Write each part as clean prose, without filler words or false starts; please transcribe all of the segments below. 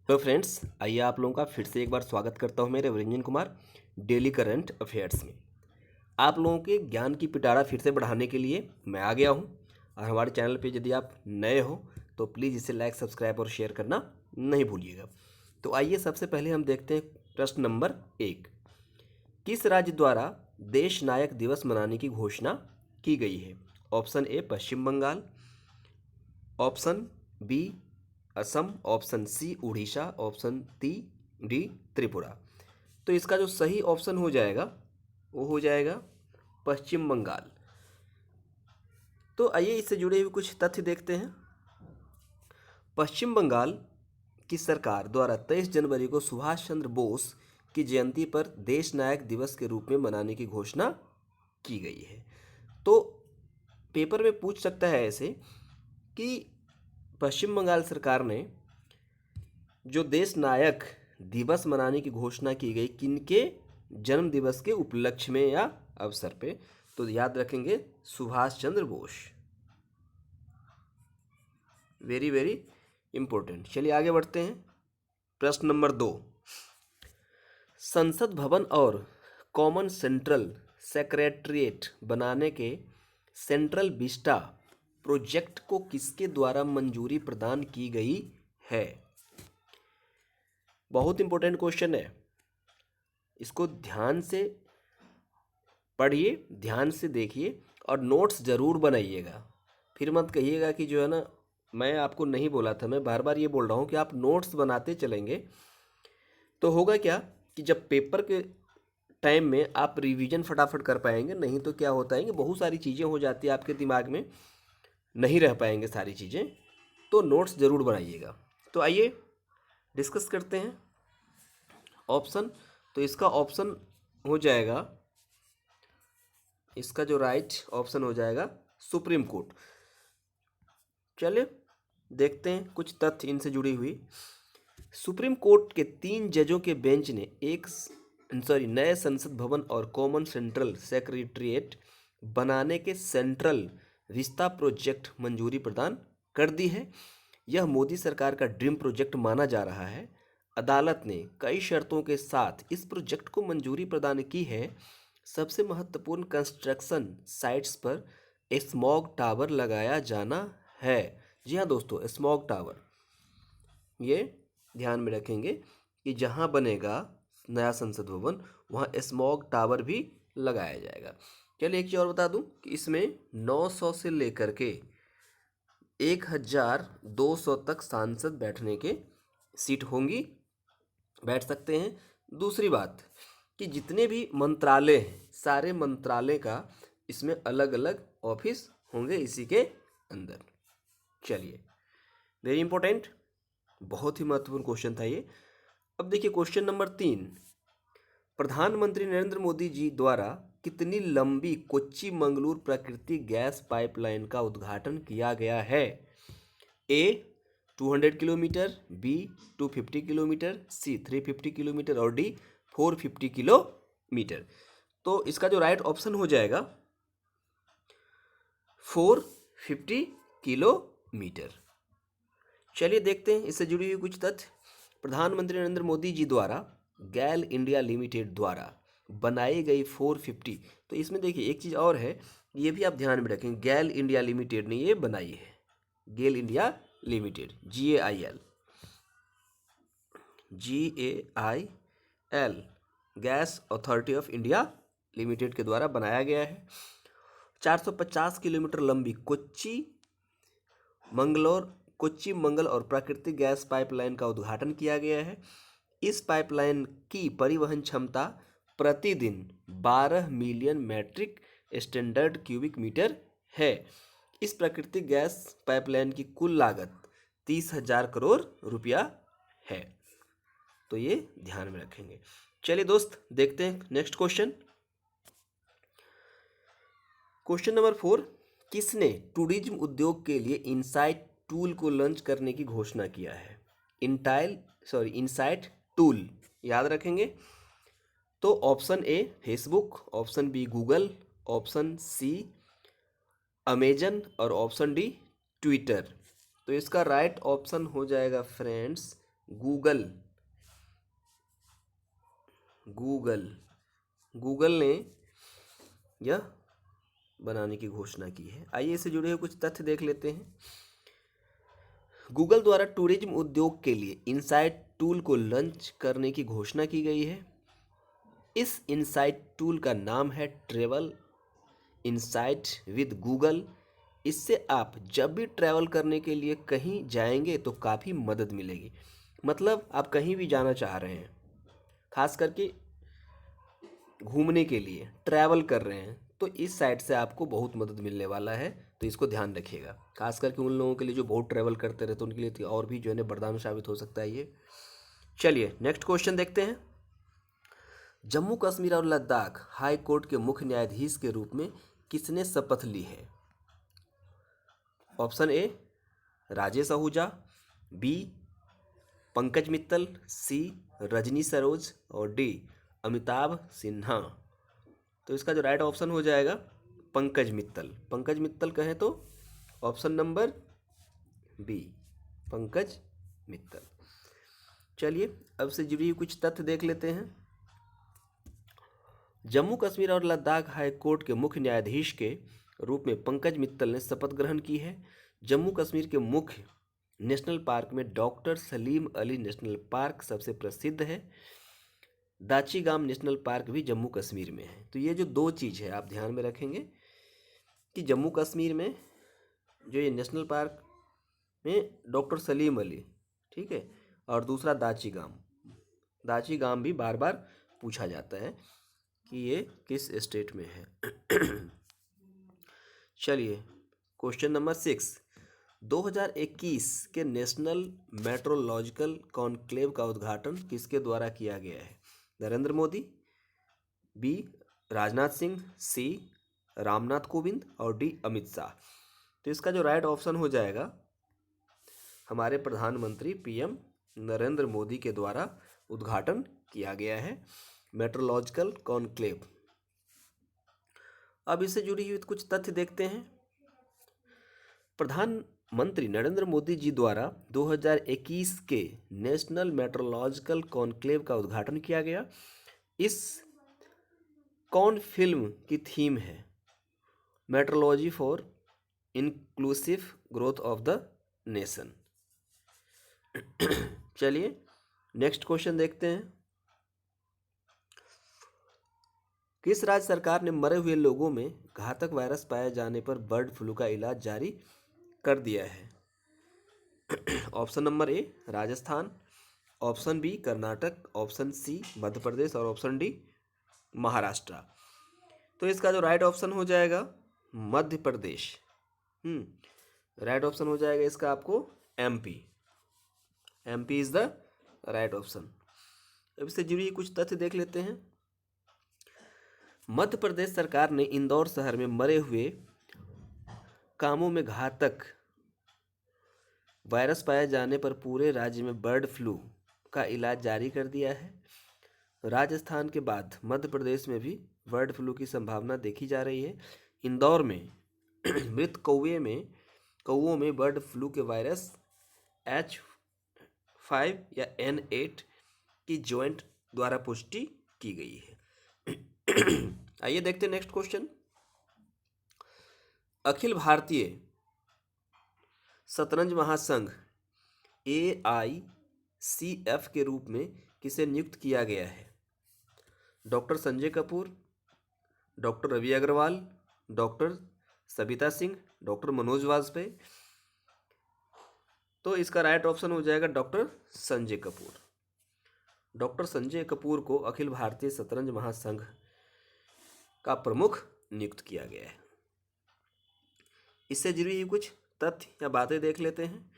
तो फ्रेंड्स, आइए आप लोगों का फिर से एक बार स्वागत करता हूं मेरे Ranjan Kumar daily current affairs में। आप लोगों के ज्ञान की पिटारा फिर से बढ़ाने के लिए मैं आ गया हूं। और हमारे चैनल पे यदि आप नए हो तो प्लीज़ इसे लाइक, सब्सक्राइब और शेयर करना नहीं भूलिएगा। तो आइए सबसे पहले हम देखते हैं प्रश्न नंबर 1। किस राज्य द्वारा देश नायक दिवस मनाने की घोषणा की गई है? Option A Paschim Bangal, option B Assam, option C Orissa, option D Tripura. तो इसका जो सही ऑप्शन हो जाएगा वो हो जाएगा पश्चिम बंगाल। तो आइए इससे जुड़े हुए कुछ तथ्य देखते हैं। पश्चिम बंगाल की सरकार द्वारा 23 जनवरी को सुभाष चंद्र बोस की जयंती पर देश नायक दिवस के रूप में मनाने की घोषणा की गई है। तो पेपर में पूछ सकता है ऐसे कि पश्चिम बंगाल सरकार ने जो देश नायक दिवस मनाने की घोषणा की गई किनके जन्म दिवस के उपलक्ष्य में या अवसर पे, तो याद रखेंगे Subhash Chandra Bose. Very very important. चलिए आगे बढ़ते हैं। प्रश्न नंबर 2। संसद भवन और कॉमन सेंट्रल सेक्रेटरिएट बनाने के सेंट्रल विस्टा प्रोजेक्ट को किसके द्वारा मंजूरी प्रदान की गई है? बहुत इंपॉर्टेंट क्वेश्चन है, इसको ध्यान से पढ़िए, ध्यान से देखिए और नोट्स ज़रूर बनाइएगा। फिर मत कहिएगा कि जो है ना, मैं आपको नहीं बोला था, मैं बार बार ये बोल रहा हूँ कि आप नोट्स बनाते चलेंगे तो होगा क्या कि जब पेपर के टाइम में आप रिवीजन फटाफट कर पाएंगे। नहीं तो क्या होता है कि बहुत सारी चीज़ें हो जाती है आपके दिमाग में, नहीं रह पाएंगे सारी चीज़ें। तो नोट्स ज़रूर बनाइएगा। तो आइए डिस्कस करते हैं ऑप्शन। तो इसका ऑप्शन हो जाएगा, इसका जो राइट ऑप्शन हो जाएगा सुप्रीम कोर्ट। चलिए देखते हैं कुछ तथ्य इनसे जुड़ी हुई। सुप्रीम कोर्ट के 3 जजों के बेंच ने नए संसद भवन और कॉमन सेंट्रल सेक्रेटरिएट बनाने के सेंट्रल विस्ता प्रोजेक्ट मंजूरी प्रदान कर दी है। यह मोदी सरकार का ड्रीम प्रोजेक्ट माना जा रहा है। अदालत ने कई शर्तों के साथ इस प्रोजेक्ट को मंजूरी प्रदान की है। सबसे महत्वपूर्ण कंस्ट्रक्शन साइट्स पर स्मॉग टावर लगाया जाना है। जी हाँ दोस्तों, स्मॉग टावर, ये ध्यान में रखेंगे कि जहाँ बनेगा नया संसद भवन वहाँ स्मॉग टावर भी लगाया जाएगा। चलिए एक चीज़ और बता दूं कि इसमें 900 से लेकर के 1200 तक सांसद बैठने के सीट होंगी, बैठ सकते हैं। दूसरी बात कि जितने भी मंत्रालय हैं, सारे मंत्रालय का इसमें अलग अलग ऑफिस होंगे इसी के अंदर। चलिए, वेरी इंपॉर्टेंट, बहुत ही महत्वपूर्ण क्वेश्चन था ये। अब देखिए क्वेश्चन नंबर 3। प्रधानमंत्री नरेंद्र मोदी जी द्वारा कितनी लंबी कोच्चि मंगलूर प्राकृतिक गैस पाइपलाइन का उद्घाटन किया गया है? ए 200 किलोमीटर, बी 250 किलोमीटर, सी 350 किलोमीटर और डी 450 किलोमीटर। तो इसका जो राइट ऑप्शन हो जाएगा 450 किलोमीटर। चलिए देखते हैं इससे जुड़ी हुई कुछ तथ्य। प्रधानमंत्री नरेंद्र मोदी जी द्वारा गैल इंडिया लिमिटेड द्वारा बनाई गई 450। तो इसमें देखिए एक चीज़ और है, ये भी आप ध्यान में रखें, गैल इंडिया लिमिटेड ने ये बनाई है। GAIL India limited, GAIL, gas authority of India limited के द्वारा बनाया गया है। 450 किलोमीटर लंबी कोच्चि मंगल और प्राकृतिक गैस पाइपलाइन का उद्घाटन किया गया है। इस पाइपलाइन की परिवहन क्षमता प्रतिदिन 12 million metric standard cubic metre है। इस प्राकृतिक गैस पाइपलाइन की कुल लागत 30,000 करोड़ रुपया है। तो ये ध्यान में रखेंगे। चलिए दोस्त देखते हैं नेक्स्ट क्वेश्चन। Question number 4। किसने टूरिज्म उद्योग के लिए इनसाइट टूल को लॉन्च करने की घोषणा किया है? इनसाइट टूल याद रखेंगे। तो option A Facebook, option B Google, option C Amazon और ऑप्शन डी ट्विटर। तो इसका राइट ऑप्शन हो जाएगा फ्रेंड्स गूगल गूगल गूगल ने यह बनाने की घोषणा की है। आइए इससे जुड़े हुए कुछ तथ्य देख लेते हैं। गूगल द्वारा टूरिज्म उद्योग के लिए इनसाइट टूल को लॉन्च करने की घोषणा की गई है। इस इनसाइट टूल का नाम है ट्रैवल इनसाइट विद गूगल। इससे आप जब भी ट्रैवल करने के लिए कहीं जाएंगे तो काफ़ी मदद मिलेगी। मतलब आप कहीं भी जाना चाह रहे हैं, खास करके घूमने के लिए ट्रैवल कर रहे हैं, तो इस साइट से आपको बहुत मदद मिलने वाला है। तो इसको ध्यान रखिएगा, खास करके उन लोगों के लिए जो बहुत ट्रैवल करते रहते हैं, उनके लिए तो और भी जो है ना वरदान साबित हो सकता है ये। चलिए नेक्स्ट क्वेश्चन देखते हैं। जम्मू कश्मीर और लद्दाख हाई कोर्ट के मुख्य न्यायाधीश के रूप में किसने शपथ ली है? Option A Rajesh Ahuja, B Pankaj Mittal, C Rajni Saroj और डी अमिताभ सिन्हा। तो इसका जो राइट ऑप्शन हो जाएगा पंकज मित्तल। पंकज मित्तल कहें तो option number B Pankaj Mittal. चलिए अब से जुड़ी हुई कुछ तथ्य देख लेते हैं। जम्मू कश्मीर और लद्दाख हाई कोर्ट के मुख्य न्यायाधीश के रूप में पंकज मित्तल ने शपथ ग्रहण की है। जम्मू कश्मीर के मुख्य नेशनल पार्क में doctor Salim Ali national park सबसे प्रसिद्ध है। दाची गाम नेशनल पार्क भी जम्मू कश्मीर में है। तो ये जो दो चीज़ है आप ध्यान में रखेंगे कि जम्मू कश्मीर में जो ये नेशनल पार्क में डॉक्टर सलीम अली, ठीक है, और दूसरा दाची गाम भी बार बार पूछा जाता है कि ये किस स्टेट में है। चलिए क्वेश्चन नंबर 6। 2021 के नेशनल मेट्रोलॉजिकल कॉन्क्लेव का उद्घाटन किसके द्वारा किया गया है? नरेंद्र मोदी, बी राजनाथ सिंह, सी रामनाथ कोविंद और डी अमित शाह। तो इसका जो राइट ऑप्शन हो जाएगा हमारे प्रधानमंत्री पीएम नरेंद्र मोदी के द्वारा उद्घाटन किया गया है मेट्रोलॉजिकल कॉन्क्लेव। अब इससे जुड़ी हुई कुछ तथ्य देखते हैं। प्रधानमंत्री नरेंद्र मोदी जी द्वारा 2021 के नेशनल मेट्रोलॉजिकल कॉन्क्लेव का उद्घाटन किया गया। इस कौन फिल्म की थीम है? Metrology for inclusive growth of the nation. चलिए नेक्स्ट क्वेश्चन देखते हैं। किस राज्य सरकार ने मरे हुए लोगों में घातक वायरस पाए जाने पर बर्ड फ्लू का इलाज जारी कर दिया है? Option number A Rajasthan, option B Karnataka, option C Madhya Pradesh और ऑप्शन डी महाराष्ट्र। तो इसका जो राइट ऑप्शन हो जाएगा मध्य प्रदेश। राइट ऑप्शन हो जाएगा इसका आपको MP is the right option. अब इससे जुड़ी कुछ तथ्य देख लेते हैं। मध्य प्रदेश सरकार ने इंदौर शहर में मरे हुए कामों में घातक वायरस पाए जाने पर पूरे राज्य में बर्ड फ्लू का इलाज जारी कर दिया है। राजस्थान के बाद मध्य प्रदेश में भी बर्ड फ्लू की संभावना देखी जा रही है। इंदौर में मृत कौओं में बर्ड फ्लू के वायरस H5 या N8 की जॉइंट द्वारा पुष्टि की गई है। आइए देखते हैं नेक्स्ट क्वेश्चन। अखिल भारतीय शतरंज महासंघ AICF के रूप में किसे नियुक्त किया गया है? Doctor Sanjay Kapoor, doctor Ravi Agarwal, doctor Sabita Singh, doctor Manoj Vajpayee. तो इसका राइट ऑप्शन हो जाएगा डॉक्टर संजय कपूर। डॉक्टर संजय कपूर को अखिल भारतीय शतरंज महासंघ का प्रमुख नियुक्त किया गया है। इससे जुड़ी हुई कुछ तथ्य या बातें देख लेते हैं।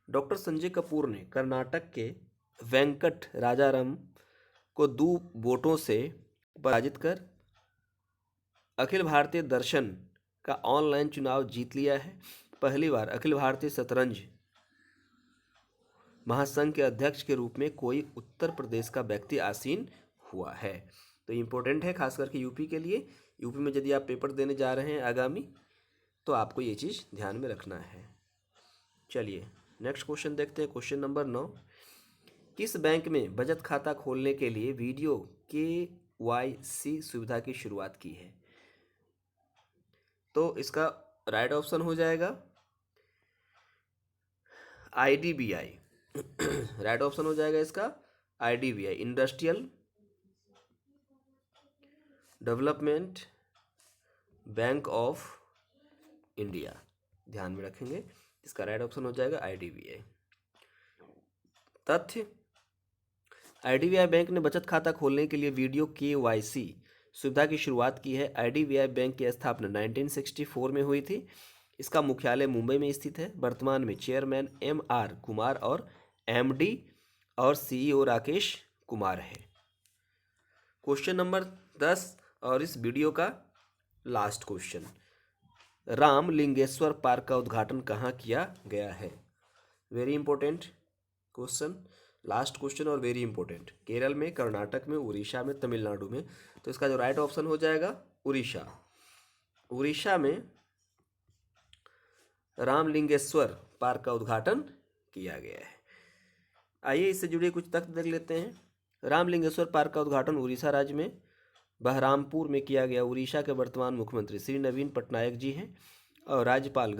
डॉक्टर संजय कपूर ने कर्नाटक के वेंकट राजाराम को 2 वोटों से पराजित कर अखिल भारतीय दर्शन का ऑनलाइन चुनाव जीत लिया है। पहली बार अखिल भारतीय शतरंज महासंघ के अध्यक्ष के रूप में कोई उत्तर प्रदेश का व्यक्ति आसीन हुआ है। तो इम्पोर्टेंट है खास करके यूपी के लिए। यूपी में यदि आप पेपर देने जा रहे हैं आगामी, तो आपको ये चीज़ ध्यान में रखना है। चलिए नेक्स्ट क्वेश्चन देखते हैं। Question number 9। किस बैंक में बचत खाता खोलने के लिए वीडियो KYC सुविधा की शुरुआत की है? तो इसका राइट ऑप्शन हो जाएगा IDBI। राइट ऑप्शन हो जाएगा इसका IDBI, industrial development bank of India. ध्यान में रखेंगे, इसका राइट ऑप्शन हो जाएगा IDBI। तथ्य: IDBI बैंक ने बचत खाता खोलने के लिए वीडियो KYC सुविधा की शुरुआत की है। IDBI बैंक की स्थापना 1964 में हुई थी। इसका मुख्यालय मुंबई में स्थित है। वर्तमान में चेयरमैन MR कुमार और MD और CEO राकेश कुमार है। क्वेश्चन नंबर 10 और इस वीडियो का लास्ट क्वेश्चन, रामलिंगेश्वर पार्क का उद्घाटन कहाँ किया गया है? Very important question, last question और वेरी इंपॉर्टेंट। केरल में, कर्नाटक में, उड़ीसा में, तमिलनाडु में। तो इसका जो राइट ऑप्शन हो जाएगा उड़ीसा। उड़ीसा में रामलिंगेश्वर पार्क का उद्घाटन किया गया है। आइए इससे जुड़े कुछ तथ्य देख लेते हैं। रामलिंगेश्वर पार्क का उद्घाटन उड़ीसा राज्य में बहरामपुर में किया गया। उड़ीसा के वर्तमान मुख्यमंत्री श्री नवीन पटनायक जी हैं और राज्यपाल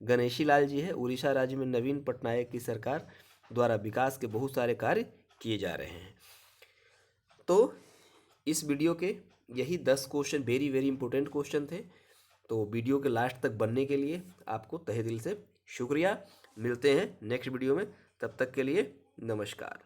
गणेशी लाल जी है। उड़ीसा राज्य में नवीन पटनायक की सरकार द्वारा विकास के बहुत सारे कार्य किए जा रहे हैं। तो इस वीडियो के यही 10 question very very important question थे। तो वीडियो के लास्ट तक बनने के लिए आपको तहे दिल से शुक्रिया। मिलते हैं नेक्स्ट वीडियो में, तब तक के लिए नमस्कार।